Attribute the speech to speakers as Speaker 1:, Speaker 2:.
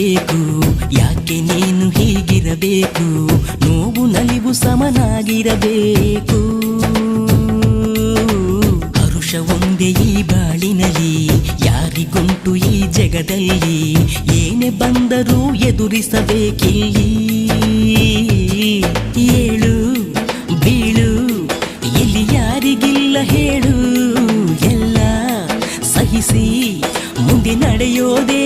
Speaker 1: ಬೇಕು, ಯಾಕೆ ನೀನು ಹೀಗಿರಬೇಕು, ನೋವು ನಲಿವು ಸಮನಾಗಿರಬೇಕು. ಹರುಷ ಒಂದೇ ಈ ಬಾಳಿನಲ್ಲಿ, ಯಾರಿಗುಂಟು ಈ ಜಗದಲ್ಲಿ, ಏನೇ ಬಂದರೂ ಎದುರಿಸಬೇಕಿಲ್ಲಿ. ಏಳು ಬೀಳು ಇಲ್ಲಿ ಯಾರಿಗಿಲ್ಲ ಹೇಳು, ಎಲ್ಲ ಸಹಿಸಿ ಮುಂದೆ ನಡೆಯೋದೇ